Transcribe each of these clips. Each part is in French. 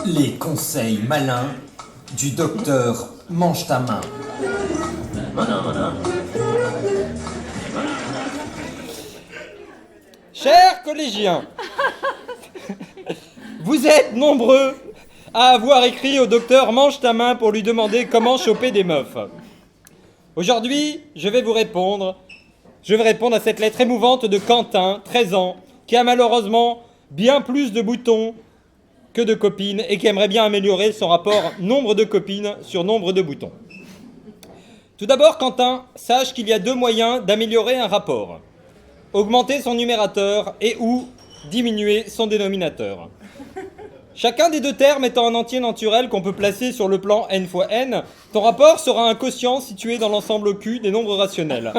Les conseils malins du docteur Mange ta main. Chers collégiens, vous êtes nombreux à avoir écrit au docteur Mange ta main pour lui demander comment choper des meufs. Aujourd'hui, je vais répondre à cette lettre émouvante de Quentin, 13 ans, qui a malheureusement bien plus de boutons que de copines et qui aimerait bien améliorer son rapport nombre de copines sur nombre de boutons. Tout d'abord, Quentin, sache qu'il y a 2 moyens d'améliorer un rapport. Augmenter son numérateur et ou diminuer son dénominateur. Chacun des 2 termes étant un entier naturel qu'on peut placer sur le plan n fois n, ton rapport sera un quotient situé dans l'ensemble Q des nombres rationnels.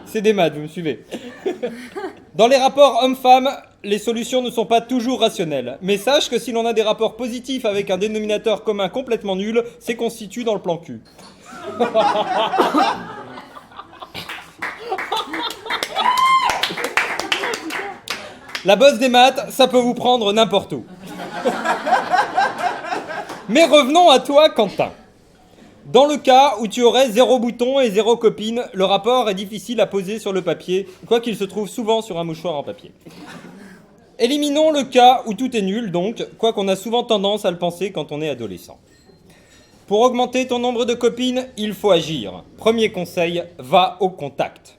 C'est des maths, vous me suivez. Dans les rapports homme-femme, les solutions ne sont pas toujours rationnelles. Mais sache que si l'on a des rapports positifs avec un dénominateur commun complètement nul, c'est constitué dans le plan Q. La bosse des maths, ça peut vous prendre n'importe où. Mais revenons à toi, Quentin. Dans le cas où tu aurais 0 bouton et 0 copine, le rapport est difficile à poser sur le papier, quoiqu'il se trouve souvent sur un mouchoir en papier. Éliminons le cas où tout est nul, donc, quoiqu'on a souvent tendance à le penser quand on est adolescent. Pour augmenter ton nombre de copines, il faut agir. Premier conseil, va au contact.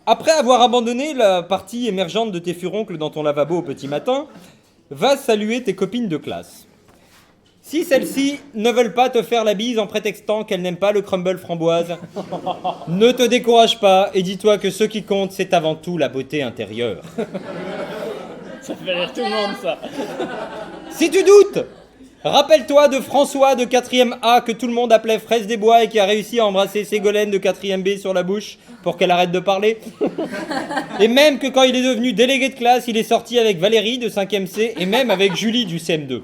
Après avoir abandonné la partie émergente de tes furoncles dans ton lavabo au petit matin, va saluer tes copines de classe. Si celles-ci ne veulent pas te faire la bise en prétextant qu'elles n'aiment pas le crumble framboise, ne te décourage pas et dis-toi que ce qui compte, c'est avant tout la beauté intérieure. Ça fait rire tout le monde, ça. Si tu doutes, rappelle-toi de François de 4e A que tout le monde appelait Fraise des Bois et qui a réussi à embrasser Ségolène de 4e B sur la bouche pour qu'elle arrête de parler. Et même que quand il est devenu délégué de classe, il est sorti avec Valérie de 5e C et même avec Julie du CM2.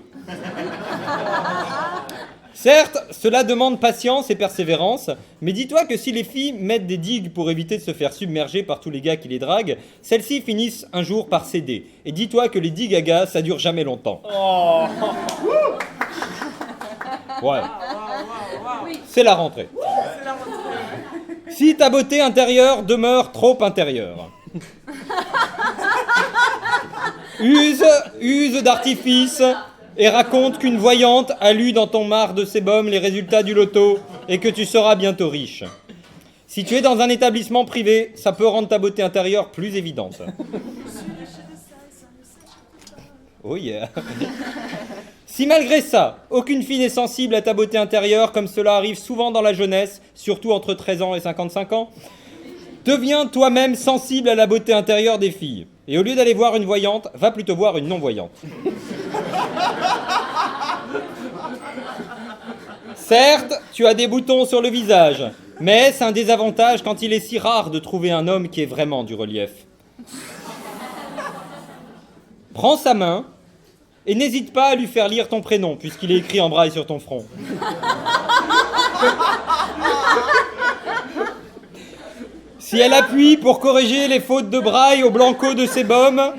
Certes, cela demande patience et persévérance, mais dis-toi que si les filles mettent des digues pour éviter de se faire submerger par tous les gars qui les draguent, celles-ci finissent un jour par céder. Et dis-toi que les digues à gars, ça dure jamais longtemps. Oh. Ouais. C'est la rentrée. Si ta beauté intérieure demeure trop intérieure, use d'artifice et raconte qu'une voyante a lu dans ton mar de sébum les résultats du loto et que tu seras bientôt riche. Si tu es dans un établissement privé, ça peut rendre ta beauté intérieure plus évidente. Oh yeah. Si malgré ça, aucune fille n'est sensible à ta beauté intérieure, comme cela arrive souvent dans la jeunesse, surtout entre 13 ans et 55 ans, deviens toi-même sensible à la beauté intérieure des filles. Et au lieu d'aller voir une voyante, va plutôt voir une non-voyante. Certes, tu as des boutons sur le visage, mais c'est un désavantage quand il est si rare de trouver un homme qui ait vraiment du relief. Prends sa main et n'hésite pas à lui faire lire ton prénom, puisqu'il est écrit en braille sur ton front. Si elle appuie pour corriger les fautes de braille au blanco de sébum,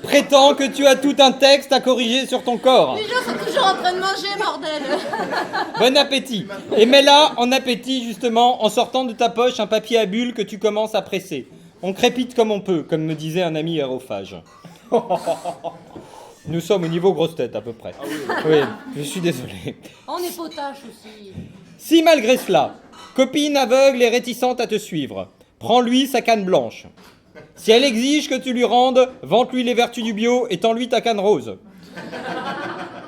prétends que tu as tout un texte à corriger sur ton corps. Les gens sont toujours en train de manger, bordel. Bon appétit. Et mets-la en appétit, justement, en sortant de ta poche un papier à bulles que tu commences à presser. On crépite comme on peut, comme me disait un ami aérophage. Nous sommes au niveau grosse tête, à peu près. Ah oui, je suis désolé. On est potache aussi. Si malgré cela, copine aveugle et réticente à te suivre, prends-lui sa canne blanche. Si elle exige que tu lui rendes, vante-lui les vertus du bio et tends-lui ta canne rose.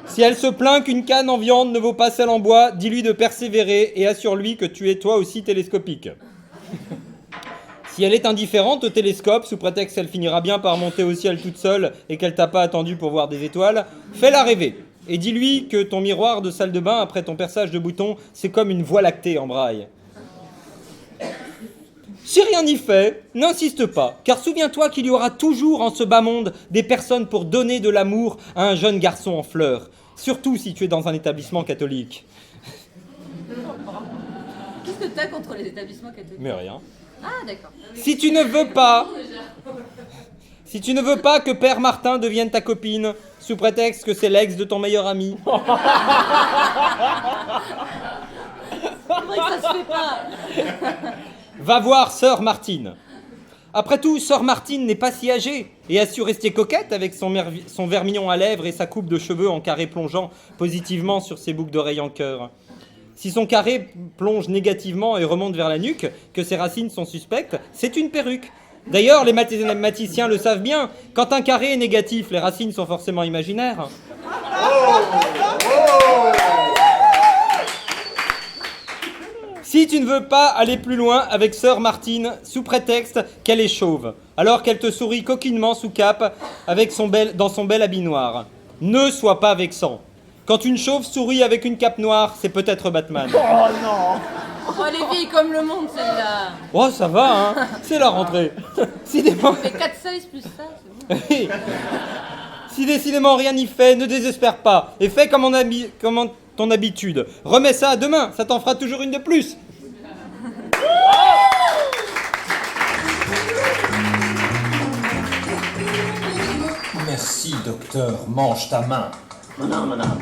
Si elle se plaint qu'une canne en viande ne vaut pas celle en bois, dis-lui de persévérer et assure-lui que tu es toi aussi télescopique. Si elle est indifférente au télescope, sous prétexte qu'elle finira bien par monter au ciel toute seule et qu'elle t'a pas attendu pour voir des étoiles, fais-la rêver. Et dis-lui que ton miroir de salle de bain, après ton perçage de boutons, c'est comme une voie lactée en braille. Si rien n'y fait, n'insiste pas, car souviens-toi qu'il y aura toujours en ce bas monde des personnes pour donner de l'amour à un jeune garçon en fleurs, surtout si tu es dans un établissement catholique. Qu'est-ce que t'as contre les établissements catholiques ? Mais rien. Ah, d'accord. Si tu ne veux pas que Père Martin devienne ta copine, sous prétexte que c'est l'ex de ton meilleur ami, C'est vrai que ça se fait pas. va voir Sœur Martine. Après tout, Sœur Martine n'est pas si âgée et a su rester coquette avec son vermillon à lèvres et sa coupe de cheveux en carré plongeant positivement sur ses boucles d'oreilles en cœur. Si son carré plonge négativement et remonte vers la nuque, que ses racines sont suspectes, c'est une perruque. D'ailleurs, les mathématiciens le savent bien, quand un carré est négatif, les racines sont forcément imaginaires. Si tu ne veux pas aller plus loin avec Sœur Martine, sous prétexte qu'elle est chauve, alors qu'elle te sourit coquinement sous cape dans son bel habit noir, ne sois pas vexant. Quand une chauve sourit avec une cape noire, c'est peut-être Batman. Oh, les vieilles comme le monde, celle-là. Oh, ça va, hein. C'est la rentrée. Décidément... Mais 4-16 plus ça, c'est bon. Si décidément rien n'y fait, ne désespère pas. Et fais comme ton habitude. Remets ça à demain, ça t'en fera toujours une de plus. Merci, docteur. Mange ta main. Madame.